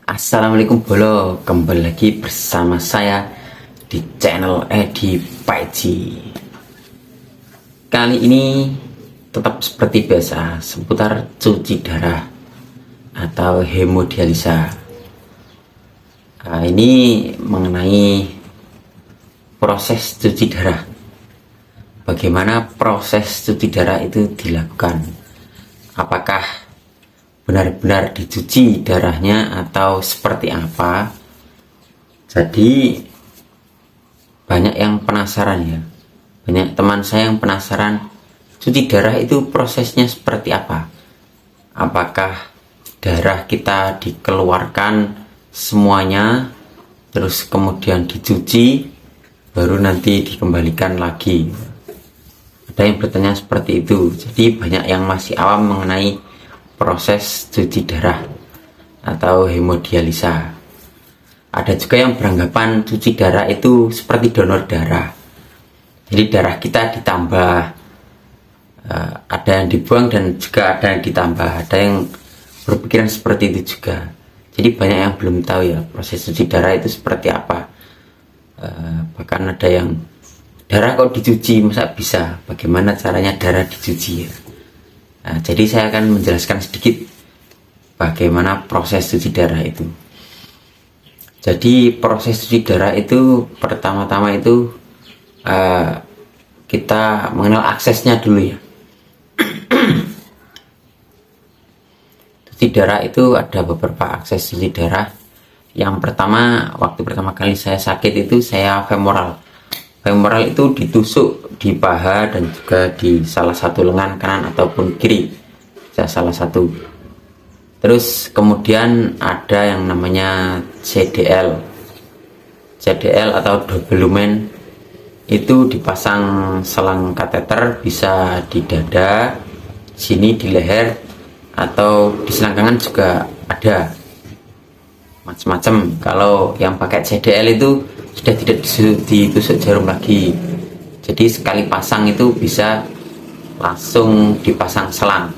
Assalamualaikum bolo, kembali lagi bersama saya di channel Edi Paiji. Kali ini tetap seperti biasa seputar cuci darah atau hemodialisa. Ini mengenai proses cuci darah. Bagaimana proses cuci darah itu dilakukan? Apakah benar-benar dicuci darahnya atau seperti apa? Jadi banyak yang penasaran ya, banyak teman saya yang penasaran cuci darah itu prosesnya seperti apa. Apakah darah kita dikeluarkan semuanya terus kemudian dicuci baru nanti dikembalikan lagi? Ada yang bertanya seperti itu. Jadi banyak yang masih awam mengenai proses cuci darah atau hemodialisa. Ada juga yang beranggapan cuci darah itu seperti donor darah. Jadi darah kita ditambah, ada yang dibuang dan juga ada yang ditambah. Ada yang berpikiran seperti itu juga. Jadi banyak yang belum tahu ya proses cuci darah itu seperti apa. Bahkan ada yang darah kok dicuci, masa bisa? Bagaimana caranya darah dicuci ya? Nah, jadi saya akan menjelaskan sedikit bagaimana proses cuci darah itu. Jadi proses cuci darah itu pertama-tama itu kita mengenal aksesnya dulu ya. Cuci darah itu ada beberapa akses cuci darah. Yang pertama, waktu pertama kali saya sakit itu saya femoral. Femoral itu ditusuk di paha dan juga di salah satu lengan kanan ataupun kiri, salah satu. Terus kemudian ada yang namanya CDL. CDL atau double lumen itu dipasang selang kateter, bisa di dada, sini di leher, atau di selangkangan juga ada. Macam-macam. Kalau yang pakai CDL itu sudah tidak ditusuk jarum lagi. Jadi sekali pasang itu bisa langsung dipasang selang,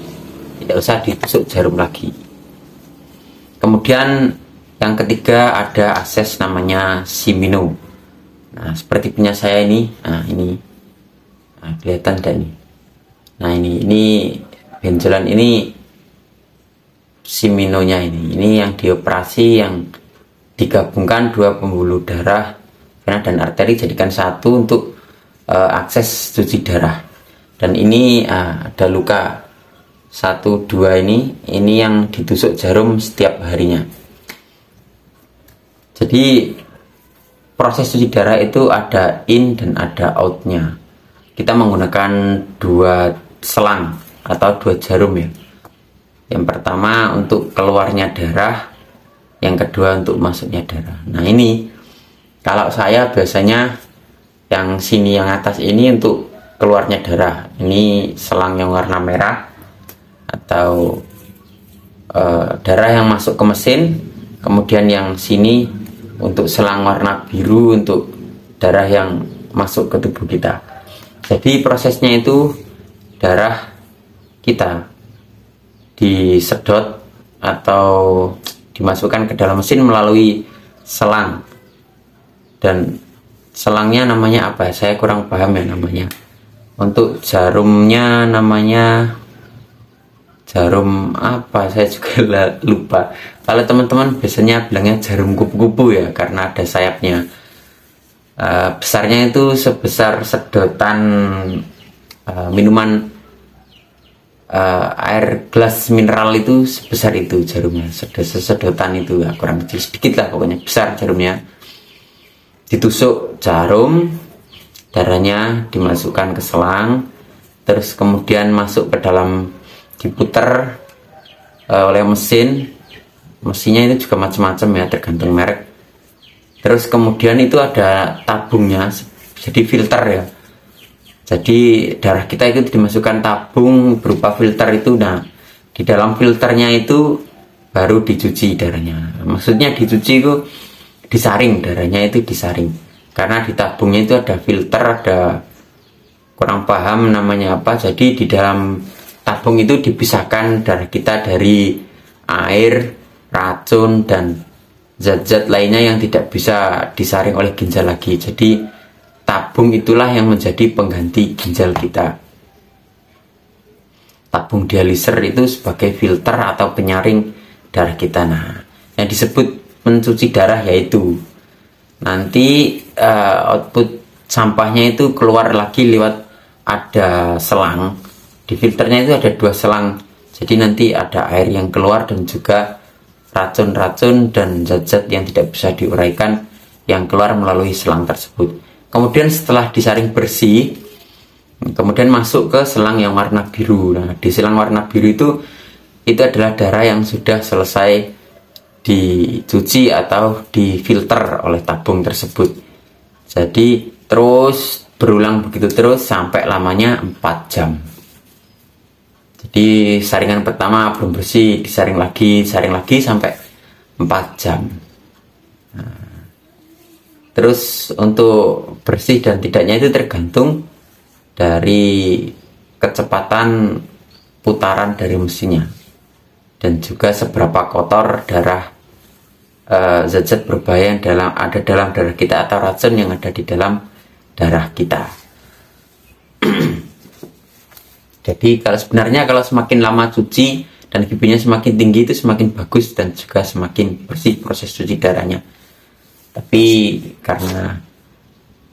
tidak usah ditusuk jarum lagi. Kemudian yang ketiga ada akses namanya Shimano. Nah seperti punya saya ini. Nah, kelihatan tidak ini? Nah ini benjolan ini Shimano nya ini yang dioperasi, yang digabungkan dua pembuluh darah vena dan arteri jadikan satu untuk akses cuci darah. Dan ini ada luka 1, 2 ini yang ditusuk jarum setiap harinya. Jadi proses cuci darah itu ada in dan ada outnya. Kita menggunakan 2 selang atau 2 jarum ya. Yang pertama untuk keluarnya darah, yang kedua untuk masuknya darah. Nah ini kalau saya biasanya yang sini, yang atas ini untuk keluarnya darah. Ini selang yang warna merah atau darah yang masuk ke mesin. Kemudian yang sini untuk selang warna biru untuk darah yang masuk ke tubuh kita. Jadi prosesnya itu darah kita disedot atau dimasukkan ke dalam mesin melalui selang. Dan selangnya namanya apa? Saya kurang paham ya namanya. Untuk jarumnya namanya jarum apa? Saya juga lupa. Kalau teman-teman biasanya bilangnya jarum kupu-kupu ya, karena ada sayapnya. Besarnya itu sebesar sedotan minuman air gelas mineral itu, sebesar itu jarumnya. Sedotan itu ya, kurang kecil sedikit lah pokoknya, besar jarumnya. Ditusuk jarum, darahnya dimasukkan ke selang, terus kemudian masuk ke dalam, diputer oleh mesin. Mesinnya itu juga macam-macam ya, tergantung merek. Terus kemudian itu ada tabungnya, jadi filter ya. Jadi darah kita itu dimasukkan tabung berupa filter itu. Nah di dalam filternya itu baru dicuci darahnya. Maksudnya dicuci itu disaring, darahnya itu disaring, karena di tabungnya itu ada filter, ada, kurang paham namanya apa. Jadi di dalam tabung itu dipisahkan darah kita dari air, racun, dan zat-zat lainnya yang tidak bisa disaring oleh ginjal lagi. Jadi tabung itulah yang menjadi pengganti ginjal kita. Tabung dialiser itu sebagai filter atau penyaring darah kita. Nah, yang disebut mencuci darah yaitu nanti output sampahnya itu keluar lagi lewat ada selang. Di filternya itu ada 2 selang. Jadi nanti ada air yang keluar dan juga racun-racun dan zat-zat yang tidak bisa diuraikan yang keluar melalui selang tersebut. Kemudian setelah disaring bersih, kemudian masuk ke selang yang warna biru. Nah, di selang warna biru itu adalah darah yang sudah selesai dicuci atau difilter oleh tabung tersebut. Jadi terus berulang begitu terus sampai lamanya 4 jam. Jadi saringan pertama belum bersih, disaring lagi sampai 4 jam. Nah, terus untuk bersih dan tidaknya itu tergantung dari kecepatan putaran dari mesinnya dan juga seberapa kotor darah zat-zat berbahaya yang ada dalam darah kita atau racun yang ada di dalam darah kita. Jadi sebenarnya kalau semakin lama cuci dan QB-nya semakin tinggi itu semakin bagus dan juga semakin bersih proses cuci darahnya. Tapi karena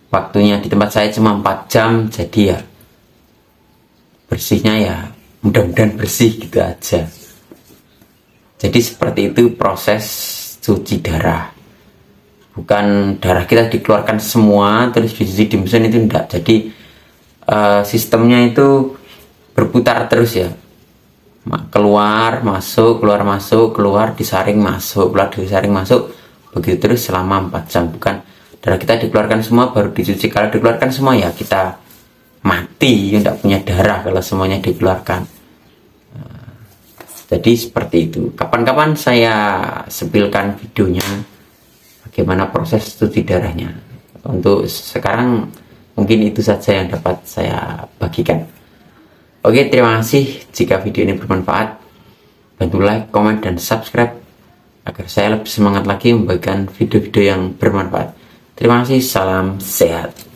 waktunya di tempat saya cuma 4 jam, jadi ya bersihnya ya mudah-mudahan bersih gitu aja. Jadi seperti itu proses cuci darah. Bukan darah kita dikeluarkan semua terus dicuci di mesin, itu enggak. Jadi sistemnya itu berputar terus ya, keluar masuk keluar disaring masuk, keluar disaring masuk, begitu terus selama 4 jam. Bukan darah kita dikeluarkan semua baru dicuci. Kalau dikeluarkan semua ya kita mati, ya tidak punya darah kalau semuanya dikeluarkan. Jadi seperti itu. Kapan-kapan saya sepilkan videonya bagaimana proses cuci darahnya. Untuk sekarang mungkin itu saja yang dapat saya bagikan. Oke, terima kasih. Jika video ini bermanfaat, bantu like, komen, dan subscribe agar saya lebih semangat lagi membagikan video-video yang bermanfaat. Terima kasih, salam sehat.